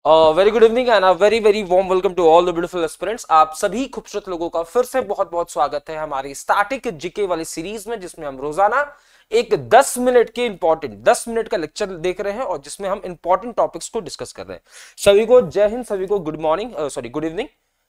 Very good evening and very very warm welcome to all the beautiful aspirants. आप सभी खूबसूरत लोगों का फिर से बहुत बहुत स्वागत है हमारी स्टैटिक जीके वाली सीरीज में, जिसमें हम रोजाना एक 10 मिनट के इंपॉर्टेंट 10 मिनट का लेक्चर देख रहे हैं और जिसमें हम इंपॉर्टेंट टॉपिक्स को डिस्कस कर रहे हैं। सभी को जय हिंद, सभी को good morning, sorry good evening.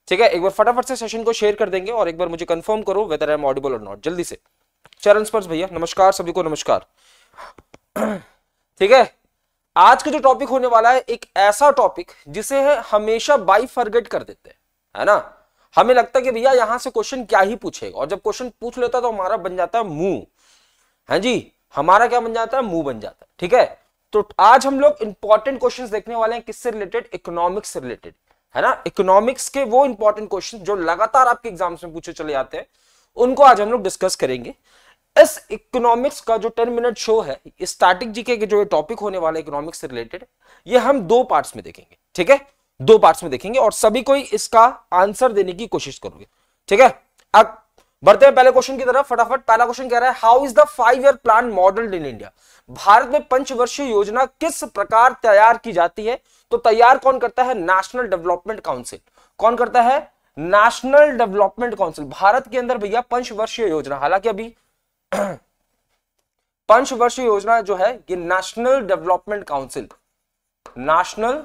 ठीक है, एक बार फटाफट से सेशन को शेयर कर देंगे और एक बार मुझे कंफर्म करो वेदर आई एम ऑडिबल और नॉट, जल्दी से। चरण स्पर्श भैया नमस्कार, सभी को नमस्कार। ठीक है, आज का जो टॉपिक होने वाला है एक ऐसा टॉपिक जिसे हमेशा बाई फॉरगेट कर देते हैं, है ना। हमें लगता है कि भैया यहां से क्वेश्चन क्या ही पूछेगा, और जब क्वेश्चन पूछ लेता है तो हमारा बन जाता है मुंह, है जी, हमारा क्या बन जाता है, मुंह बन जाता है। ठीक है, तो आज हम लोग इंपॉर्टेंट क्वेश्चंस देखने वाले हैं, किससे रिलेटेड, इकोनॉमिक्स से रिलेटेड, है ना। इकोनॉमिक्स के वो इंपॉर्टेंट क्वेश्चन जो लगातार आपके एग्जाम्स में पूछे चले जाते हैं, उनको आज हम लोग डिस्कस करेंगे। इस इकोनॉमिक्स का जो 10 मिनट शो है, स्टैटिक जीके के जो टॉपिक होने वाला है इकोनॉमिक्स से रिलेटेड, ये हम दो पार्ट्स में देखेंगे। ठीक है, दो पार्ट्स में देखेंगे और सभी को इसका आंसर देने की कोशिश करोगे। ठीक है, अब बढ़ते हैं पहले क्वेश्चन की तरफ फटाफट। पहला क्वेश्चन कह रहा है, how is the 5 year plan modelled in India. Bharat में पंचवर्षीय योजना किस प्रकार तैयार की जाती है। तो तैयार कौन करता है, नेशनल डेवलपमेंट काउंसिल। कौन करता है, नेशनल डेवलपमेंट काउंसिल। भारत के अंदर भैया पंचवर्षीय योजना, हालांकि अभी पंचवर्षीय योजना जो है ये national development council, national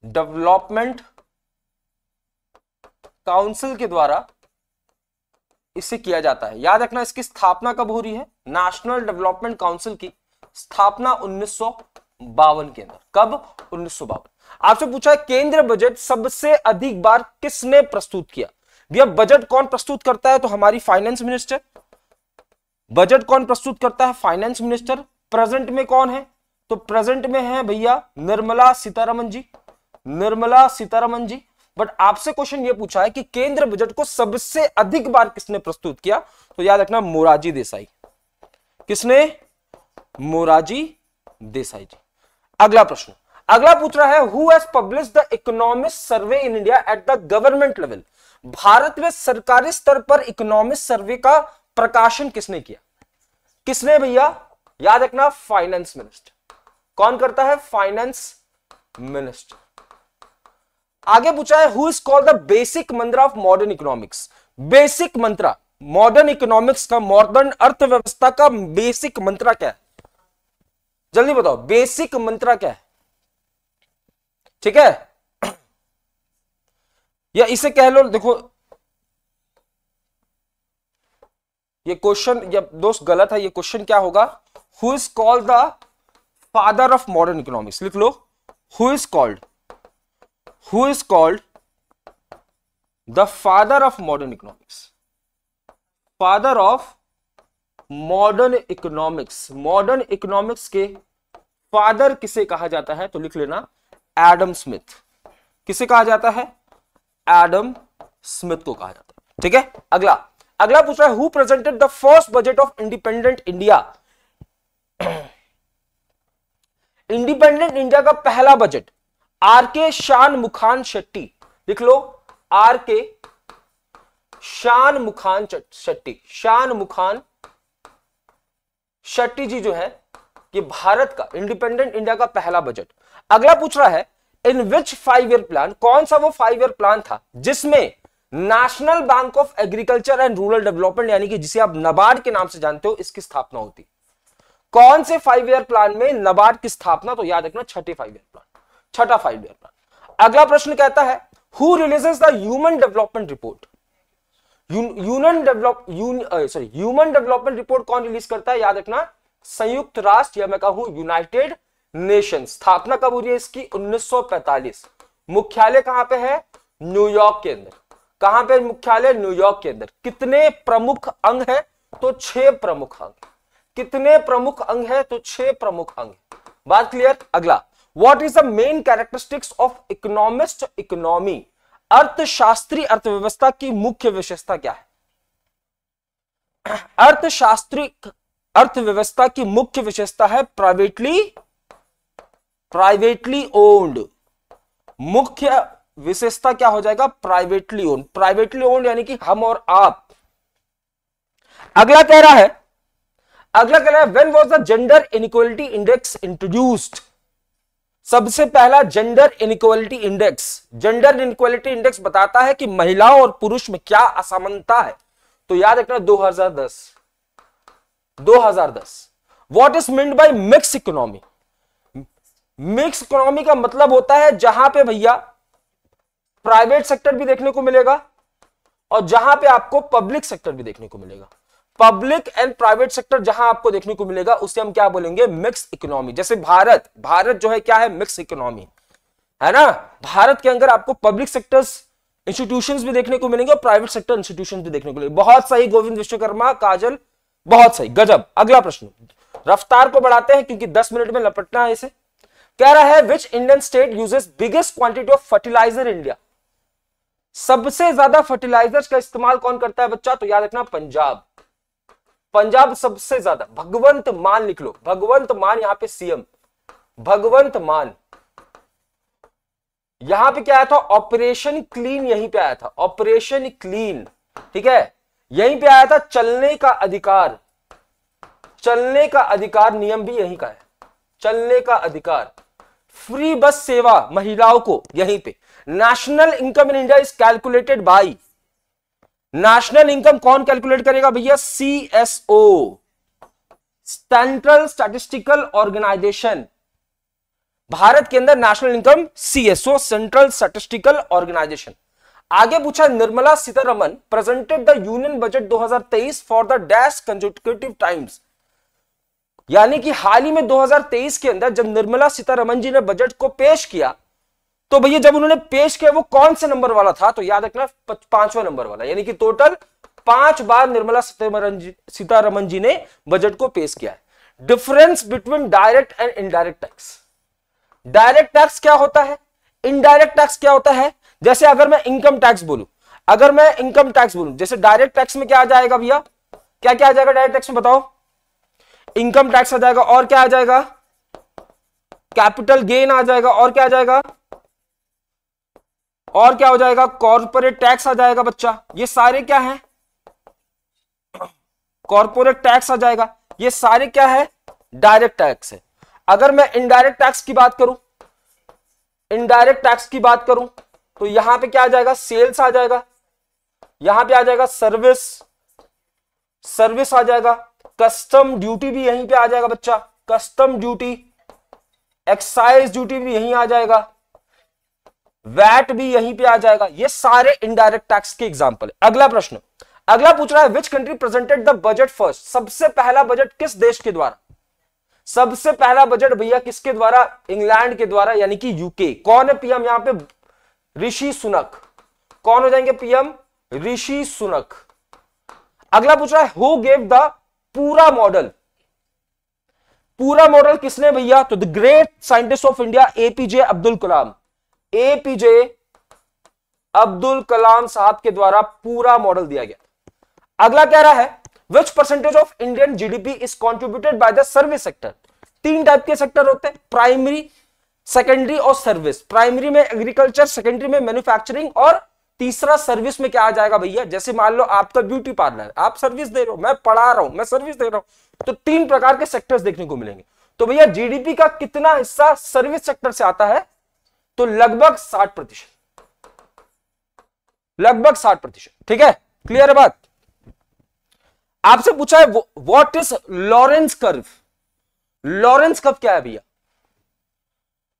development council के द्वारा इसे किया जाता है। याद रखना, इसकी स्थापना कब हो रही है, नेशनल डेवलपमेंट काउंसिल की स्थापना 1952 के अंदर। कब, 1952। आपसे पूछा है केंद्र बजट सबसे अधिक बार किसने प्रस्तुत किया। भैया बजट कौन प्रस्तुत करता है, तो हमारी फाइनेंस मिनिस्टर। बजट कौन प्रस्तुत करता है, फाइनेंस मिनिस्टर। प्रेजेंट में कौन है, तो प्रेजेंट में है भैया निर्मला सीतारमन जी, निर्मला सीतारमन जी। बट आपसे क्वेश्चन ये पूछा है कि केंद्र बजट को सबसे अधिक बार किसने प्रस्तुत किया, तो याद रखना मोरारजी देसाई। किसने, मोरारजी देसाई जी। अगला प्रश्न, अगला पूछ रहा है, who has published the economic survey in India at the government level. Bharat में सरकारी स्तर पर इकोनॉमिक सर्वे का प्रकाशन किसने किया। किसने भैया, याद रखना फाइनेंस मिनिस्टर। कौन करता है, फाइनेंस मिनिस्टर। आगे पूछा है, who is called the basic Mantra of modern economics. Basic Mantra, modern economics का, मॉडर्न अर्थव्यवस्था का बेसिक मंत्रा क्या है, जल्दी बताओ, बेसिक मंत्रा क्या है। ठीक है, या इसे कह लो, देखो ये क्वेश्चन या दोस्त गलत है, ये क्वेश्चन क्या होगा, who is called the father of modern economics. लिख लो, who is called the father of modern economics. Father of modern economics, modern economics के फादर किसे कहा जाता है, तो लिख लेना एडम स्मिथ। किसे कहा जाता है, एडम स्मिथ को कहा जाता है। ठीक है, अगला अगला पूछ रहा है, who presented the first budget of independent India. Independent India का पहला बजट आर के शानमुखान शेट्टी। लिख लो, आर के शानमुखान शेट्टी, शानमुखान शेट्टी जी जो है, ये भारत का इंडिपेंडेंट इंडिया का पहला बजट। अगला पूछ रहा है, इन विच 5 ईयर प्लान, कौन सा वो 5 ईयर प्लान था जिसमें national bank of agriculture and rural development, यानी कि जिसे आप नबार्ड के नाम से जानते हो, इसकी स्थापना होती। कौन से 5 ईयर प्लान में नबार्ड की स्थापना, तो याद रखना छठे 5 ईयर प्लान, छठा 5 ईयर प्लान। अगला प्रश्न कहता है, who releases the human development report. Human development report कौन रिलीज करता है, याद रखना संयुक्त राष्ट्र, या मैं कहूं यूनाइटेड नेशन। स्थापना कब हो रही है इसकी, 1945। मुख्यालय कहां पे है, न्यूयॉर्क के अंदर। कहां पे मुख्यालय, न्यूयॉर्क के अंदर। कितने प्रमुख अंग हैं, तो 6 प्रमुख अंग। कितने प्रमुख अंग हैं, तो 6 प्रमुख अंग। बात क्लियर। अगला, what is the main characteristics of economist economy. अर्थशास्त्री अर्थव्यवस्था की मुख्य विशेषता क्या है। अर्थशास्त्री अर्थव्यवस्था की मुख्य विशेषता है प्राइवेटली ओन्ड। मुख्य विशेषता क्या हो जाएगा, प्राइवेटली ओन्ड। प्राइवेटली ओन्ड यानी कि हम और आप। अगला कह रहा है, when was the gender inequality index introduced. सबसे पहला gender inequality index. Gender inequality index बताता है कि महिलाओं और पुरुष में क्या असमानता है, तो याद रखना 2010। What is meant by mix economy? Mix economy का मतलब होता है जहां पे भैया प्राइवेट सेक्टर भी देखने को मिलेगा और जहां पे आपको पब्लिक सेक्टर भी देखने को मिलेगा। पब्लिक एंड प्राइवेट सेक्टर जहां आपको देखने को मिलेगा उसे हम क्या बोलेंगे? Mix economy. जैसे भारत जो है क्या है? मिक्स इकोनॉमी है ना। भारत के अंदर आपको पब्लिक सेक्टर्स इंस्टीट्यूशंस भी देखने को मिलेंगे और प्राइवेट सेक्टर इंस्टीट्यूशंस भी देखने को मिलेंगे। बहुत सही गोविंद विश्वकर्मा, काजल, बहुत सही, गजब। अगला प्रश्न, रफ्तार को बढ़ाते हैं क्योंकि 10 मिनट में लपटना है इसे। कह रहा है which Indian state uses biggest quantity of fertiliser India? सबसे ज्यादा फर्टिलाइजर्स का इस्तेमाल कौन करता है बच्चा? तो याद रखना पंजाब। पंजाब सबसे ज्यादा। भगवंत मान लिख लो, भगवंत मान यहां पे सीएम, भगवंत मान। यहां पे क्या आया था? ऑपरेशन क्लीन, यहीं पे आया था ऑपरेशन क्लीन, ठीक है। यहीं पे आया था चलने का अधिकार, चलने का अधिकार नियम भी यहीं का है, चलने का अधिकार। फ्री बस सेवा महिलाओं को, यहीं पे। National income in India is calculated by, national income कौन कैलकुलेट करेगा भैया? CSO, central statistical organisation. भारत के अंदर national income CSO, central statistical organisation. आगे पूछा Nirmala Sitharaman presented the union budget 2023 for the dash consecutive times. यानी कि हाल ही में 2023 के अंदर जब निर्मला सीतारमन जी ने बजट को पेश किया, तो भैया जब उन्होंने पेश किया वो कौन से नंबर वाला था? तो याद रखना 5वां नंबर वाला। यानी कि टोटल 5 बार निर्मला सीतारमन जी ने बजट को पेश किया है। Difference between direct and indirect tax. Direct tax क्या होता है, इनडायरेक्ट टैक्स क्या होता है? जैसे अगर मैं इनकम टैक्स बोलूं, अगर मैं इनकम टैक्स बोलूं, जैसे डायरेक्ट टैक्स में क्या आ जाएगा भैया? क्या क्या आ जाएगा डायरेक्ट टैक्स में बताओ? इनकम टैक्स आ जाएगा, और क्या आ जाएगा? कैपिटल गेन आ जाएगा, और क्या आ जाएगा? और क्या हो जाएगा? कॉर्पोरेट टैक्स आ जाएगा बच्चा। ये सारे क्या है? कॉर्पोरेट टैक्स आ जाएगा। ये सारे क्या है? डायरेक्ट टैक्स है। अगर मैं इनडायरेक्ट टैक्स की बात करूं, इनडायरेक्ट टैक्स की बात करूं, तो यहां पे क्या आ जाएगा? सेल्स आ जाएगा, यहां पे आ जाएगा सर्विस, सर्विस आ जाएगा, कस्टम ड्यूटी भी यहीं पे आ जाएगा बच्चा, कस्टम ड्यूटी, एक्साइज ड्यूटी भी यहीं आ जाएगा, वैट भी यहीं पे आ जाएगा। ये सारे इनडायरेक्ट टैक्स के एग्जांपल है। अगला प्रश्न, अगला पूछ रहा है which country presented the budget first? सबसे पहला बजट किस देश के द्वारा? सबसे पहला बजट भैया किसके द्वारा? इंग्लैंड के द्वारा, यानी कि यूके। कौन है पीएम यहां पे? ऋषि सुनक। कौन हो जाएंगे पीएम? ऋषि सुनक। अगला पूछ रहा है who gave the PURA model? PURA model किसने भैया? तो the great scientist of India APJ Abdul Kalam. APJ Abdul Kalam साहब के द्वारा पूरा मॉडल दिया गया। अगला कह रहा है which percentage of Indian GDP is contributed by the service sector? 3 type के सेक्टर होते हैं, प्राइमरी, सेकेंडरी और सर्विस। प्राइमरी में एग्रीकल्चर, सेकेंडरी में मैन्युफैक्चरिंग, और तीसरा सर्विस में क्या आ जाएगा भैया? जैसे मान लो आपका ब्यूटी पार्लर, आप सर्विस दे रहे हो, मैं पढ़ा रहा हूं, मैं सर्विस दे रहा हूं, तो 3 प्रकार के सेक्टर्स देखने को मिलेंगे। तो भैया जीडीपी का कितना हिस्सा सर्विस सेक्टर से आता है? तो लगभग 60%, लगभग 60%। ठीक है, क्लियर है बात? आपसे पूछा है what is Lawrence curve? Lawrence curve क्या है भैया?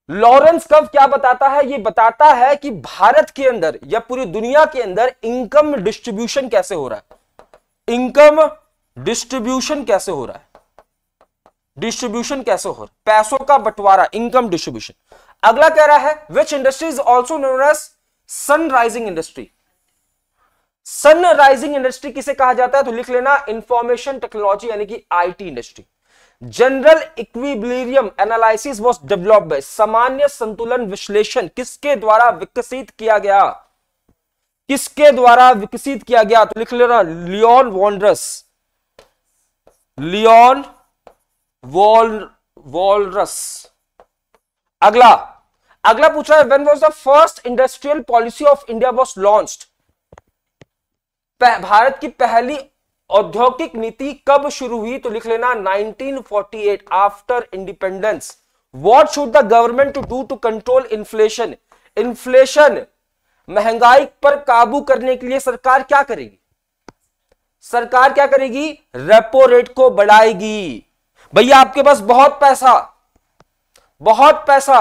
लॉरेंस कर्व क्या बताता है? ये बताता है कि भारत के अंदर या पूरी दुनिया के अंदर इनकम डिस्ट्रीब्यूशन कैसे हो रहा है। इनकम डिस्ट्रीब्यूशन कैसे हो रहा है? डिस्ट्रीब्यूशन कैसे हो रहा है? पैसों का बंटवारा, इनकम डिस्ट्रीब्यूशन। अगला कह रहा है which industry is also known as sun rising industry? Sun rising industry किसे कहा जाता है? तो लिख लेना इंफॉर्मेशन टेक्नोलॉजी, यानी कि IT industry. General equilibrium analysis was developed by, सामान्य संतुलन विश्लेषण किसके द्वारा विकसित किया गया? किसके द्वारा विकसित किया गया? तो लिख लेना लियोन वॉलरस, लियोन वॉलरस। अगला पूछ रहा है when was the first industrial policy of India was launched? Bharat की पहली औद्योगिक नीति कब शुरू हुई? तो लिख लेना 1948, after independence. What should the government to do to control inflation? Inflation, महंगाई पर काबू करने के लिए सरकार क्या करेगी? सरकार क्या करेगी? रेपो रेट को बढ़ाएगी। भैया आपके पास बहुत पैसा, बहुत पैसा,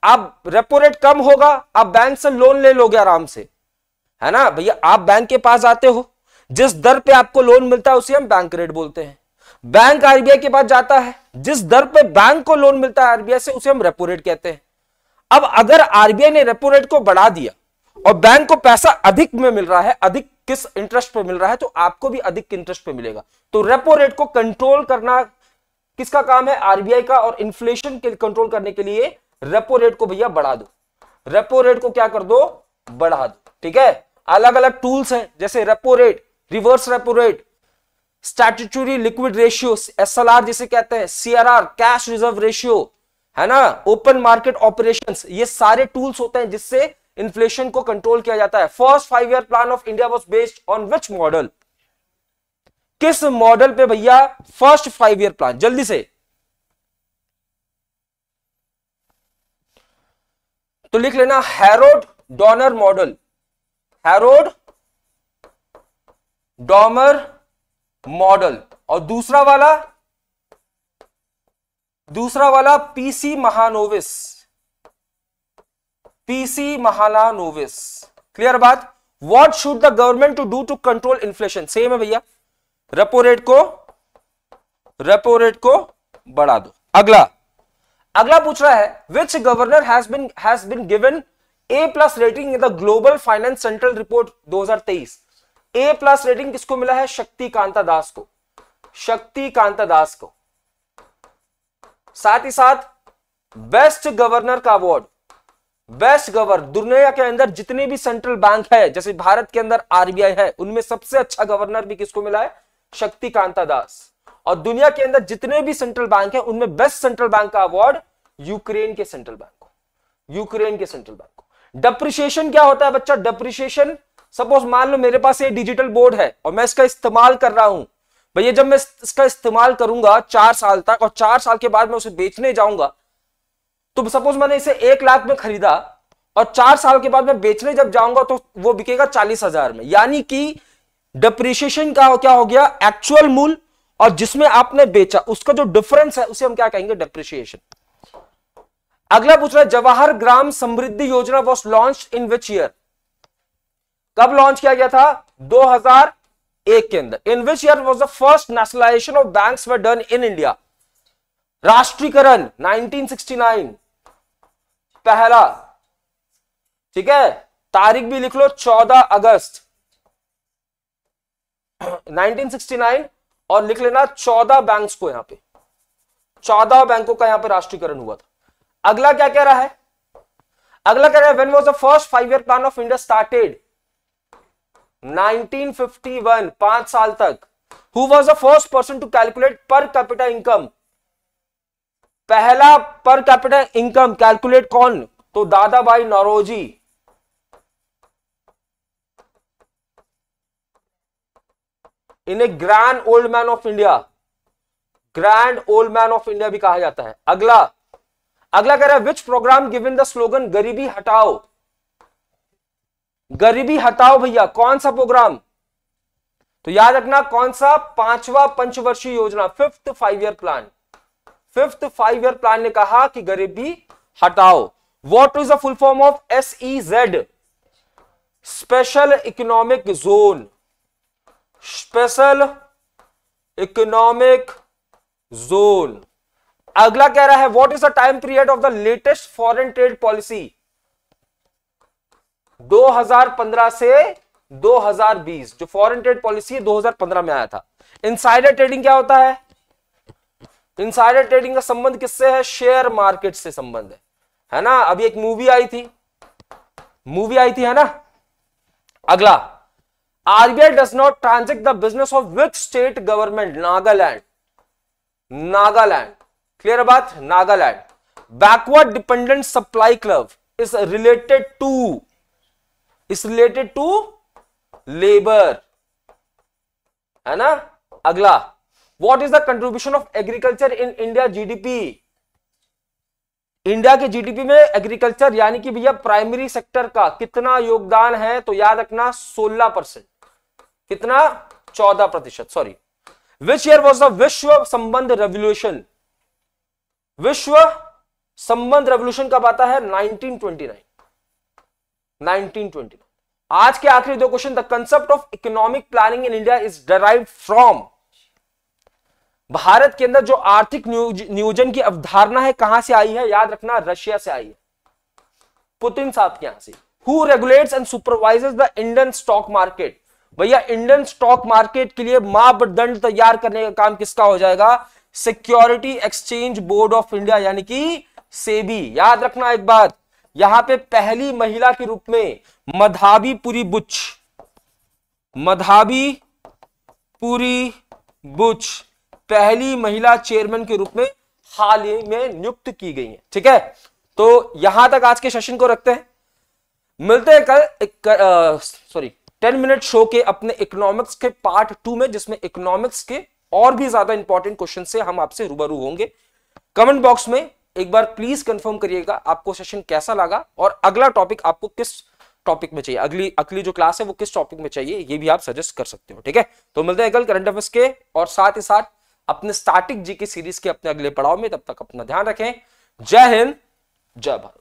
आप रेपो रेट कम होगा, आप बैंक से लोन ले लोगे आराम से, है ना भैया। आप बैंक के पास आते हो, जिस दर पे आपको लोन मिलता है उसे हम बैंक रेट बोलते हैं। बैंक आरबीआई के पास जाता है, जिस दर पे बैंक को लोन मिलता है आरबीआई से उसे हम रेपो रेट कहते हैं। अब अगर आरबीआई ने रेपो रेट को बढ़ा दिया और बैंक को पैसा अधिक में मिल रहा है, अधिक किस इंटरेस्ट पे मिल रहा है, तो आपको भी अधिक इंटरेस्ट पे मिलेगा। तो रेपो रेट को कंट्रोल करना किसका काम है? आरबीआई का। और इन्फ्लेशन के कंट्रोल करने के लिए रेपो रेट को भैया बढ़ा दो, रेपो रेट को क्या कर दो? बढ़ा दो। ठीक है, अलग अलग टूल्स हैं, जैसे repo rate, reverse repo rate, statutory liquid ratio SLR जिसे कहते हैं, सीआरआर कैश रिजर्व रेशियो, है ना, ओपन मार्केट ऑपरेशंस, ये सारे टूल्स होते हैं जिससे इन्फ्लेशन को कंट्रोल किया जाता है। First 5 year plan of India was based on which model? किस मॉडल पे भैया फर्स्ट 5 ईयर प्लान? जल्दी से, तो लिख लेना Harrod Domar model, Harrod Domar model. और दूसरा वाला पीसी महानोविस, पीसी महालानोविस। क्लियर बात? What should the government to do to control inflation? Same है भैया, रेपो रेट को बढ़ा दो। अगला पूछ रहा है which governor has been given A+ rating in the global finance central report 2023। A+ rating किसको मिला है? शक्तिकांता दास को, शक्तिकांता दास को। साथ ही साथ बेस्ट गवर्नर का अवार्ड, बेस्ट गवर्नर, दुनिया के अंदर जितने भी सेंट्रल बैंक है, जैसे भारत के अंदर आरबीआई है, उनमें सबसे अच्छा गवर्नर भी किसको मिला है? शक्तिकांता दास। और दुनिया के अंदर जितने भी सेंट्रल बैंक है उनमें बेस्ट सेंट्रल बैंक का अवार्ड यूक्रेन के सेंट्रल बैंक को, यूक्रेन के सेंट्रल बैंक को। डेप्रिसिएशन क्या होता है बच्चा? डेप्रिसिएशन, सपोज मान लो मेरे पास ये डिजिटल बोर्ड है और मैं इसका इस्तेमाल कर रहा हूं भैया, जब मैं इसका इस्तेमाल करूंगा 4 साल तक और 4 साल के बाद मैं उसे बेचने जाऊंगा, तो सपोज मैंने इसे 1 लाख में खरीदा और 4 साल के बाद मैं बेचने जब जाऊंगा तो वो बिकेगा 40,000 में। यानी कि डिप्रिसिएशन का क्या हो गया? एक्चुअल मूल्य और जिसमें आपने बेचा उसका जो डिफरेंस है उसे हम क्या कहेंगे? डिप्रिसिएशन। अगला पूछ रहा है Jawahar Gram Samriddhi Yojana was launch in which year? कब लॉन्च किया गया था? 2001 के अंदर। In which year was the first nationalization of banks were done in India? राष्ट्रीयकरण 1969 पहला। ठीक है, तारीख भी लिख लो 14 अगस्त 1969 और लिख लेना 14 बैंक्स को, यहां पे 14 बैंकों का यहां पे राष्ट्रीयकरण हुआ था। अगला क्या कह रहा है? अगला कह रहा है when was the first 5 year plan of India started? 1951, 5 साल तक। Who was the first person to calculate per capita income? पहला पर कैपिटा इनकम कैलकुलेट कौन? तो दादा भाई नौरोजी। इन्हें grand old man of India, grand old man of India भी कहा जाता है। अगला कह रहा है विच प्रोग्राम गिवन द स्लोगन गरीबी हटाओ? गरीबी हटाओ भैया, कौन सा प्रोग्राम? तो याद रखना कौन सा? 5वां पंचवर्षीय योजना, 5th 5 year plan. 5th 5 year plan ने कहा कि गरीबी हटाओ। What is the full form of SEZ? Special economic zone, special economic zone. अगला कह रहा है what is the time period of the latest foreign trade policy? 2015 से 2020 जो फॉरेन ट्रेड पॉलिसी 2015 में आया था। इनसाइडर ट्रेडिंग क्या होता है? इनसाइडर ट्रेडिंग का संबंध किससे है? शेयर मार्केट से संबंध है ना। अभी एक मूवी आई थी है ना। अगला, RBI does not transact the business of which state government? Nagaland, Nagaland. Clear बात? Nagaland. Backward dependent supply club is related to labour, है ना। अगला, what is the contribution of agriculture in India GDP? India के जीडीपी में एग्रीकल्चर यानी कि भैया primary sector का कितना योगदान है, तो याद रखना 16%। कितना? 14%, sorry. Which year was the विश्व संबंध रेवोल्यूशन? विश्व संबंध रेवोल्यूशन कब आता है? 1929। 1929। आज के आखिरी दो question. The concept of economic planning in India is derived from, Bharat के अंदर जो आर्थिक नियोजन की अवधारणा है कहां से आई है? याद रखना रशिया से आई है, पुतिन साहब के यहां से। Who regulates and supervises the Indian stock market? भैया इंडियन स्टॉक मार्केट के लिए मापदंड तैयार करने का काम किसका हो जाएगा? Security exchange board of India यानी कि सेबी। याद रखना एक बात, यहां पे पहली महिला के रूप में मधाबीपुरी बुच, मधाबीपुरी बुच पहली महिला चेयरमैन के रूप में हाल ही में नियुक्त की गई है। ठीक है, तो यहां तक आज के सेशन को रखते हैं। मिलते हैं कल 10 मिनट शो के अपने इकोनॉमिक्स के पार्ट 2 में, जिसमें इकोनॉमिक्स के और भी ज्यादा इंपॉर्टेंट क्वेश्चन से हम आपसे रूबरू होंगे। कमेंट बॉक्स में एक बार प्लीज कंफर्म करिएगा आपको सेशन कैसा लगा और अगला टॉपिक आपको किस टॉपिक में चाहिए, अगली जो क्लास है वो किस टॉपिक में चाहिए, ये भी आप सजेस्ट कर सकते हो। ठीक है, तो मिलते हैं कल करंट अफेयर्स के और साथ ही साथ अपने स्टैटिक जीके सीरीज के अपने अगले पड़ाव में। तब तक अपना ध्यान रखें। जय हिंद, जय भारत।